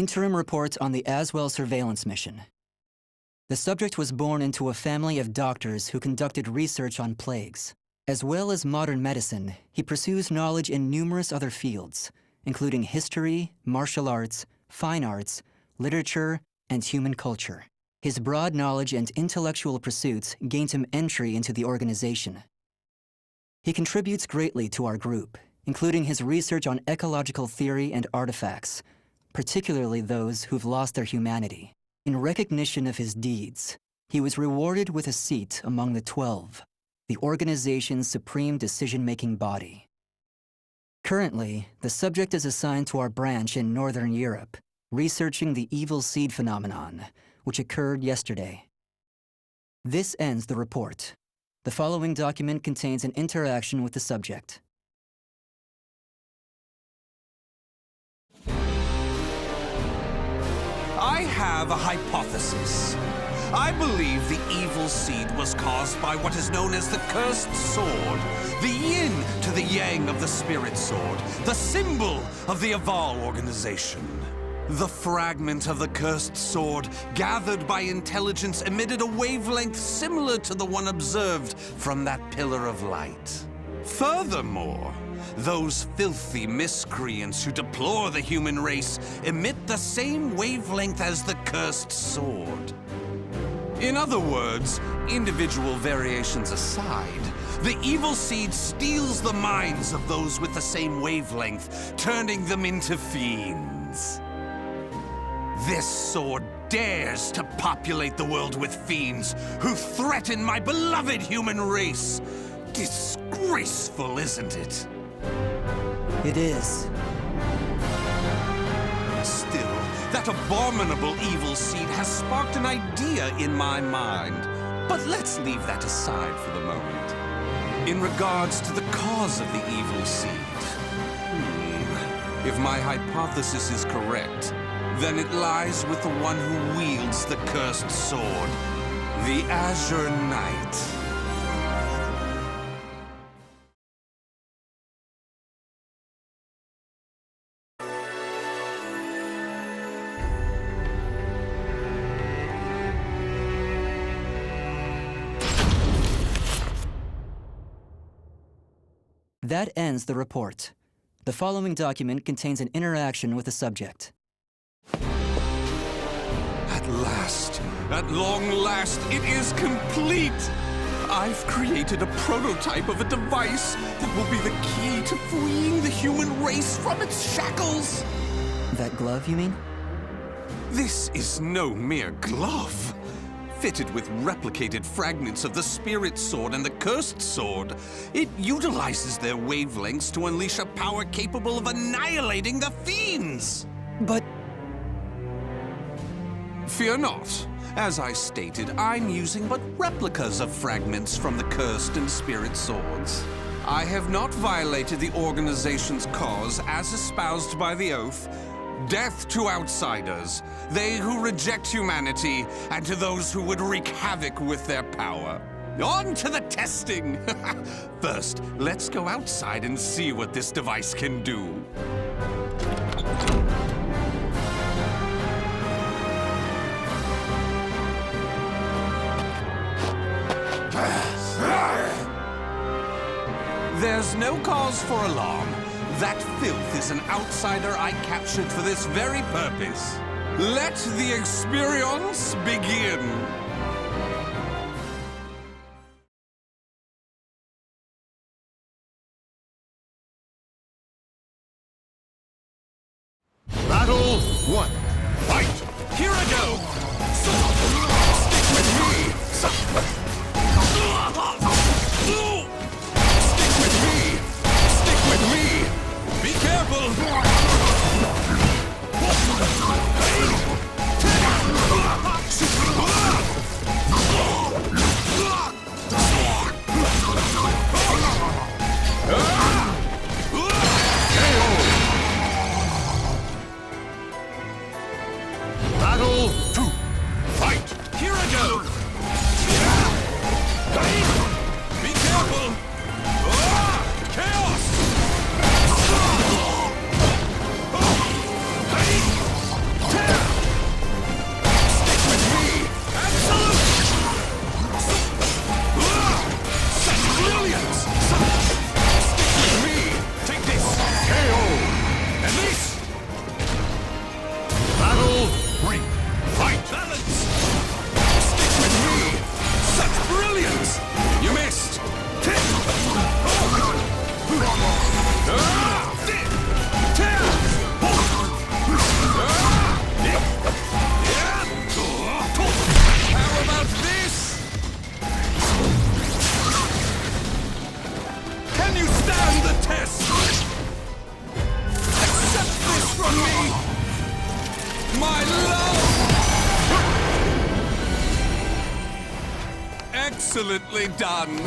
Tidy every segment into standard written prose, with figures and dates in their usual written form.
Interim report on the Azwel surveillance mission. The subject was born into a family of doctors who conducted research on plagues. As well as modern medicine, he pursues knowledge in numerous other fields, including history, martial arts, fine arts, literature, and human culture. His broad knowledge and intellectual pursuits gained him entry into the organization. He contributes greatly to our group, including his research on ecological theory and artifacts, particularly those who've lost their humanity. In recognition of his deeds, he was rewarded with a seat among the 12, the organization's supreme decision-making body. Currently, the subject is assigned to our branch in Northern Europe, researching the evil seed phenomenon, which occurred yesterday. This ends the report. The following document contains an interaction with the subject. I have a hypothesis. I believe the evil seed was caused by what is known as the cursed sword, the yin to the yang of the spirit sword, the symbol of the Azwel organization. The fragment of the cursed sword, gathered by intelligence, emitted a wavelength similar to the one observed from that pillar of light. Furthermore, those filthy miscreants who deplore the human race emit the same wavelength as the cursed sword. In other words, individual variations aside, the evil seed steals the minds of those with the same wavelength, turning them into fiends. This sword dares to populate the world with fiends who threaten my beloved human race. Disgraceful, isn't it? It is. Still, that abominable evil seed has sparked an idea in my mind. But let's leave that aside for the moment. In regards to the cause of the evil seed, if my hypothesis is correct, then it lies with the one who wields the cursed sword, the Azure Knight. That ends the report. The following document contains an interaction with the subject. At long last, it is complete! I've created a prototype of a device that will be the key to freeing the human race from its shackles! That glove, you mean? This is no mere glove. Fitted with replicated fragments of the spirit sword and the cursed sword, it utilizes their wavelengths to unleash a power capable of annihilating the fiends! But... Fear not. As I stated, I'm using but replicas of fragments from the cursed and spirit swords. I have not violated the organization's cause as espoused by the oath. Death to outsiders, they who reject humanity, and to those who would wreak havoc with their power. On to the testing! First, let's go outside and see what this device can do. There's no cause for alarm. That filth is an outsider I captured for this very purpose. Let the experience begin. Battle 1. Fight! Here I go! Stick with me! Stick with me! Stick with me! Be careful! Excellently done!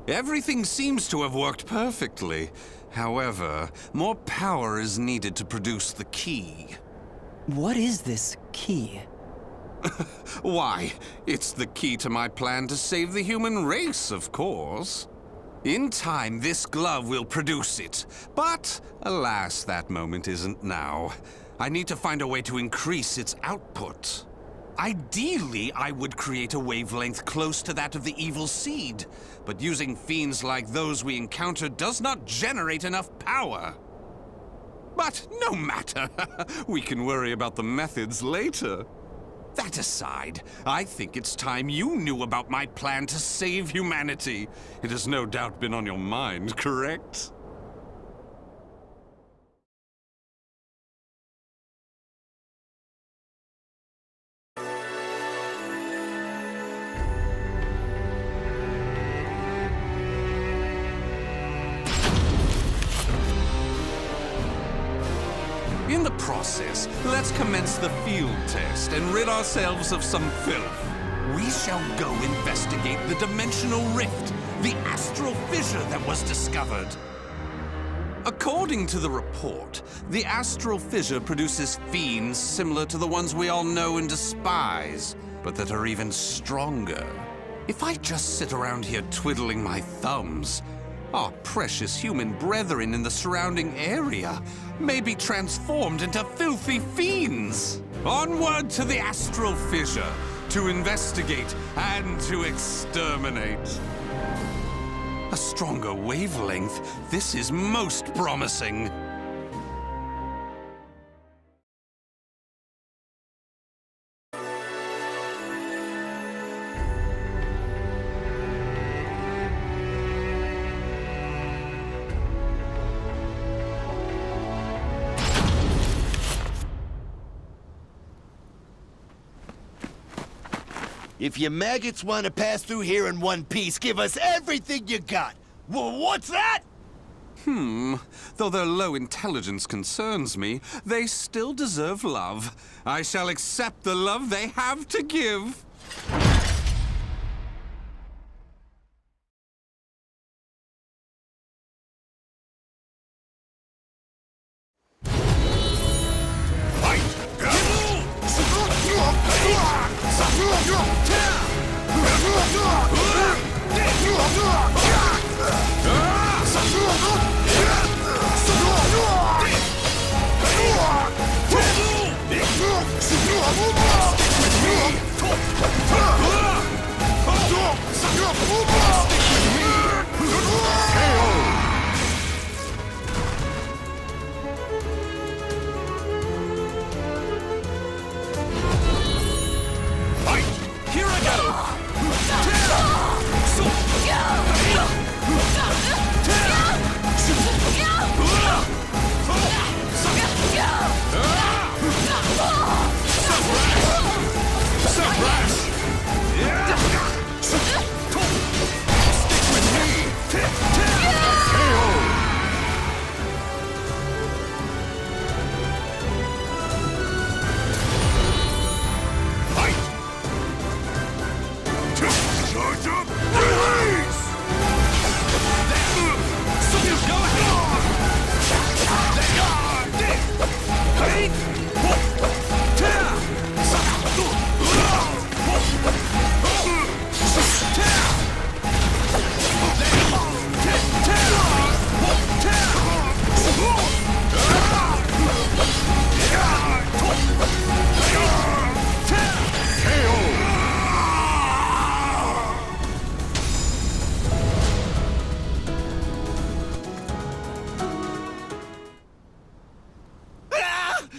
Everything seems to have worked perfectly. However, more power is needed to produce the key. What is this key? Why, it's the key to my plan to save the human race, of course. In time, this glove will produce it. But, alas, that moment isn't now. I need to find a way to increase its output. Ideally, I would create a wavelength close to that of the evil seed. But using fiends like those we encountered does not generate enough power. But no matter. We can worry about the methods later. That aside, I think it's time you knew about my plan to save humanity. It has no doubt been on your mind, correct? In the process, let's commence the field test and rid ourselves of some filth. We shall go investigate the dimensional rift, the astral fissure that was discovered. According to the report, the astral fissure produces fiends similar to the ones we all know and despise, but that are even stronger. If I just sit around here twiddling my thumbs, our precious human brethren in the surrounding area may be transformed into filthy fiends. Onward to the astral fissure, to investigate and to exterminate. A stronger wavelength, this is most promising. If you maggots want to pass through here in one piece, give us everything you got. What's that? Though their low intelligence concerns me, they still deserve love. I shall accept the love they have to give.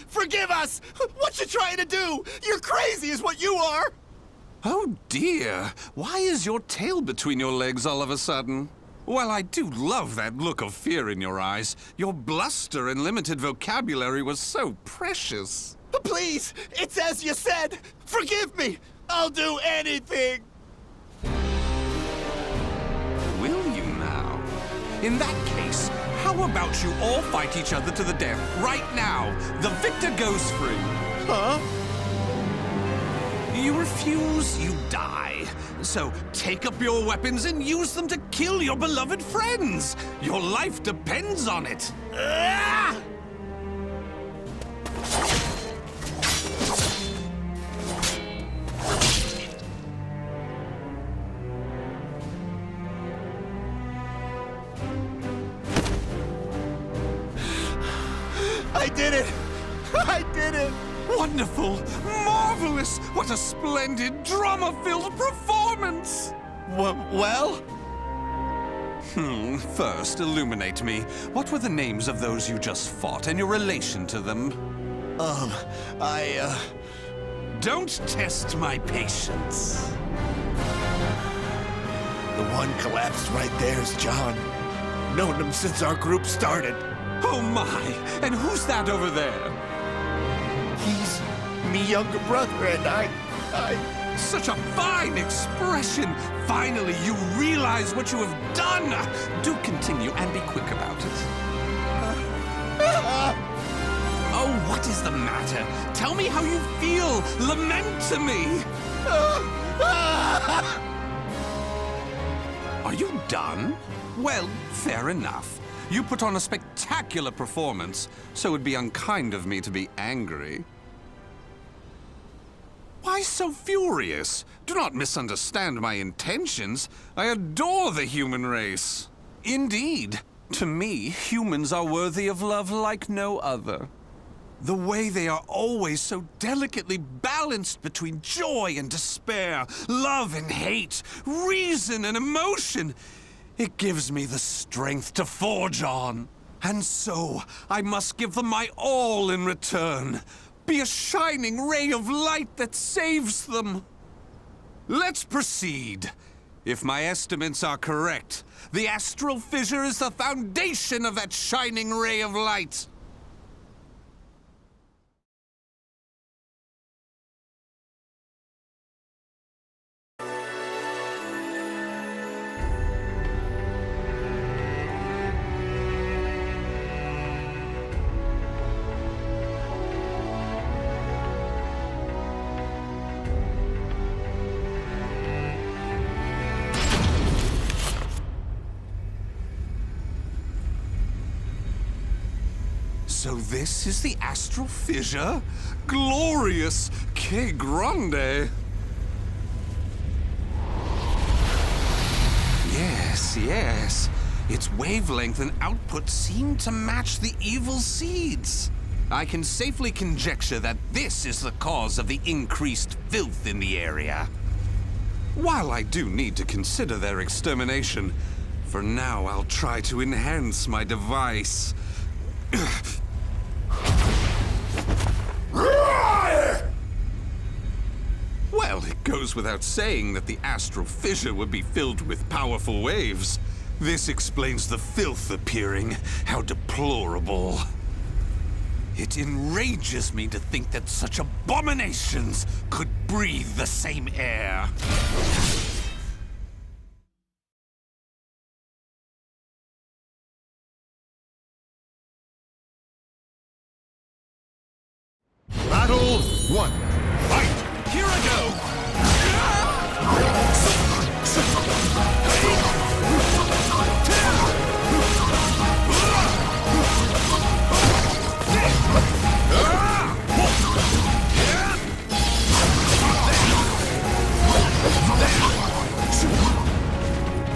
Forgive us! What you trying to do? You're crazy is what you are! Oh dear, why is your tail between your legs all of a sudden? Well, I do love that look of fear in your eyes. Your bluster and limited vocabulary was so precious. Please, it's as you said! Forgive me! I'll do anything! Will you now? In that case, How about you all fight each other to the death right now? The victor goes free. Huh? You refuse, you die. So take up your weapons and use them to kill your beloved friends. Your life depends on it. Ah! I did it! I did it! Wonderful! Marvelous! What a splendid, drama-filled performance! Well? First, illuminate me. What were the names of those you just fought and your relation to them? Don't test my patience. The one collapsed right there is John. Known him since our group started. Oh my! And who's that over there? He's me younger brother, and I... Such a fine expression! Finally, you realize what you have done! Do continue and be quick about it. Oh, what is the matter? Tell me how you feel! Lament to me! Are you done? Well, fair enough. You put on a spectacular performance, so it'd be unkind of me to be angry. Why so furious? Do not misunderstand my intentions. I adore the human race. Indeed, to me, humans are worthy of love like no other. The way they are always so delicately balanced between joy and despair, love and hate, reason and emotion. It gives me the strength to forge on. And so, I must give them my all in return. Be a shining ray of light that saves them. Let's proceed. If my estimates are correct, the astral fissure is the foundation of that shining ray of light. So this is the astral fissure? Glorious! Que grande! Yes. Its wavelength and output seem to match the evil seeds. I can safely conjecture that this is the cause of the increased filth in the area. While I do need to consider their extermination, for now I'll try to enhance my device. Well, it goes without saying that the astral fissure would be filled with powerful waves. This explains the filth appearing. How deplorable. It enrages me to think that such abominations could breathe the same air. Battle 1. Fight! Here I go!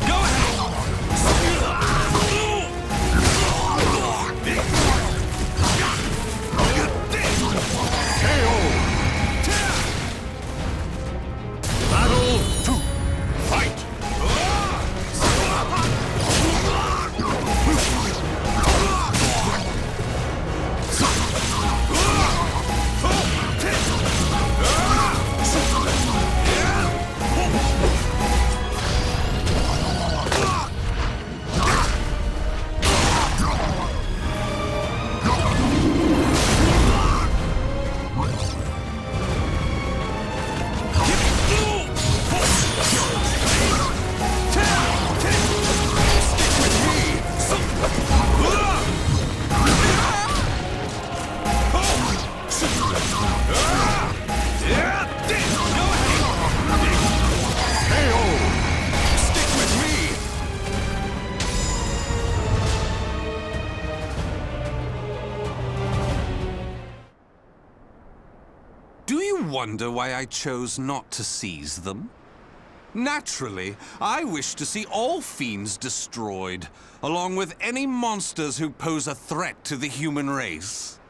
Go ahead! you wonder why I chose not to seize them? Naturally, I wish to see all fiends destroyed, along with any monsters who pose a threat to the human race.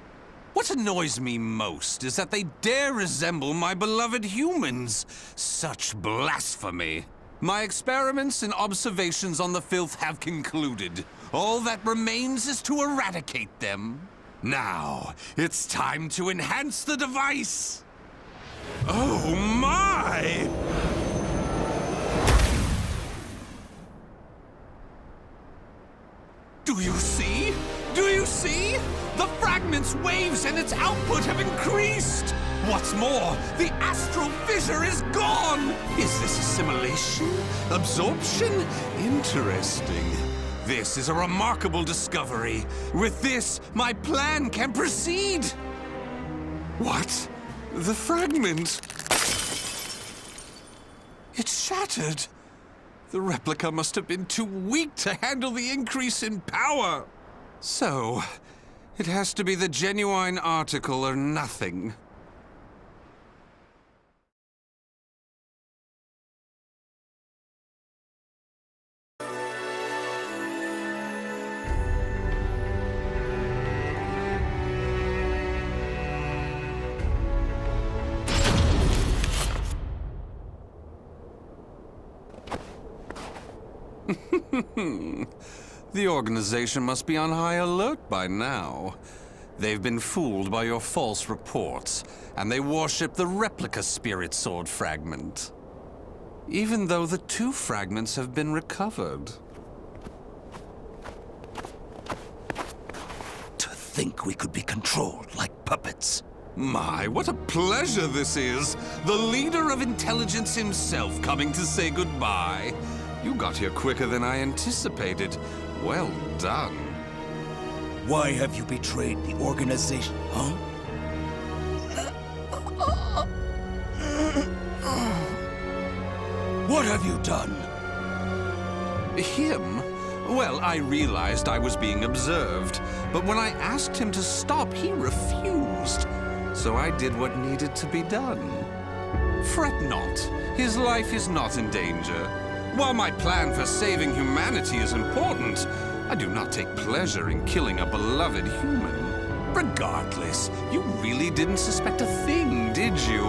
What annoys me most is that they dare resemble my beloved humans. Such blasphemy. My experiments and observations on the filth have concluded. All that remains is to eradicate them. Now, it's time to enhance the device. Oh my! Do you see? Do you see? The fragment's waves and its output have increased! What's more, the astral fissure is gone! Is this assimilation? Absorption? Interesting. This is a remarkable discovery. With this, my plan can proceed! What? The fragment? It's shattered! The replica must have been too weak to handle the increase in power! So, it has to be the genuine article or nothing. The organization must be on high alert by now. They've been fooled by your false reports, and they worship the replica spirit sword fragment. Even though the two fragments have been recovered. To think we could be controlled like puppets. My, what a pleasure this is! The leader of intelligence himself coming to say goodbye. You got here quicker than I anticipated. Well done. Why have you betrayed the organization, huh? What have you done? Him? Well, I realized I was being observed, but when I asked him to stop, he refused. So I did what needed to be done. Fret not. His life is not in danger. While my plan for saving humanity is important, I do not take pleasure in killing a beloved human. Regardless, you really didn't suspect a thing, did you?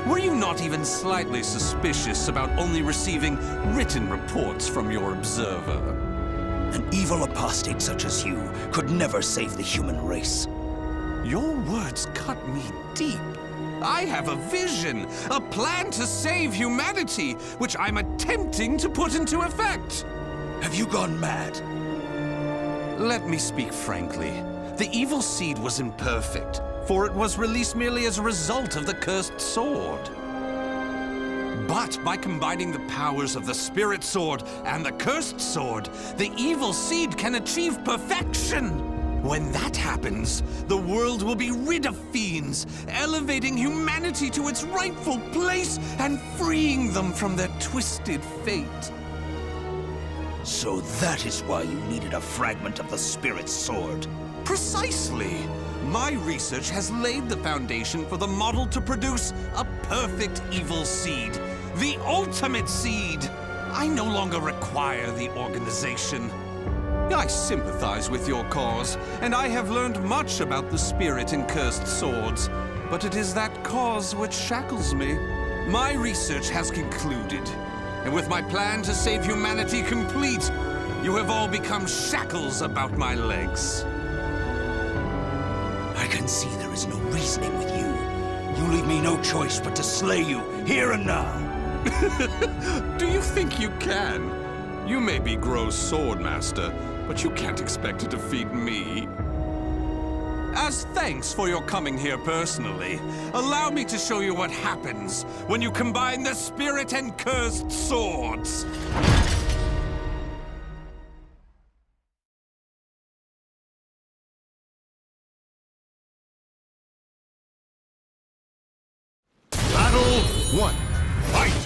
Were you not even slightly suspicious about only receiving written reports from your observer? An evil apostate such as you could never save the human race. Your words cut me deep. I have a vision, a plan to save humanity, which I'm attempting to put into effect. Have you gone mad? Let me speak frankly. The evil seed was imperfect, for it was released merely as a result of the cursed sword. But by combining the powers of the spirit sword and the cursed sword, the evil seed can achieve perfection. When that happens, the world will be rid of fiends, elevating humanity to its rightful place and freeing them from their twisted fate. So that is why you needed a fragment of the spirit sword. Precisely. My research has laid the foundation for the model to produce a perfect evil seed. The ultimate seed. I no longer require the organization. I sympathize with your cause, and I have learned much about the spirit in cursed swords. But it is that cause which shackles me. My research has concluded, and with my plan to save humanity complete, you have all become shackles about my legs. I can see there is no reasoning with you. You leave me no choice but to slay you, here and now. Do you think you can? You may be Gro's swordmaster, but you can't expect to defeat me. As thanks for your coming here personally, allow me to show you what happens when you combine the spirit and cursed swords. Battle 1. Fight!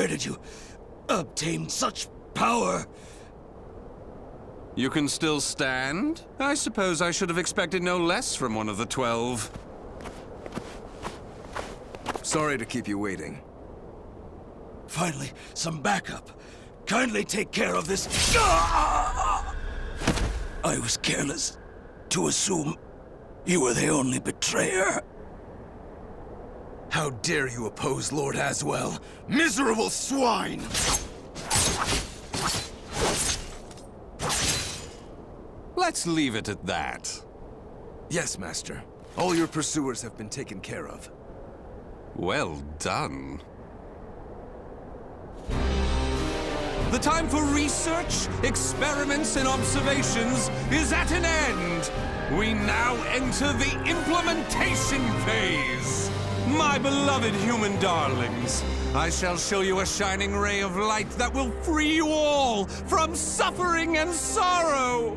Where did you obtain such power? You can still stand? I suppose I should have expected no less from one of the 12. Sorry to keep you waiting. Finally, some backup. Kindly take care of this. I was careless to assume you were the only betrayer. How dare you oppose Lord Azwel? Miserable swine! Let's leave it at that. Yes, Master. All your pursuers have been taken care of. Well done. The time for research, experiments, and observations is at an end. We now enter the implementation phase. My beloved human darlings, I shall show you a shining ray of light that will free you all from suffering and sorrow.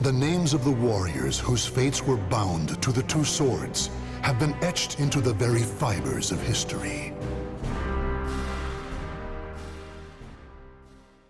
The names of the warriors whose fates were bound to the two swords have been etched into the very fibers of history.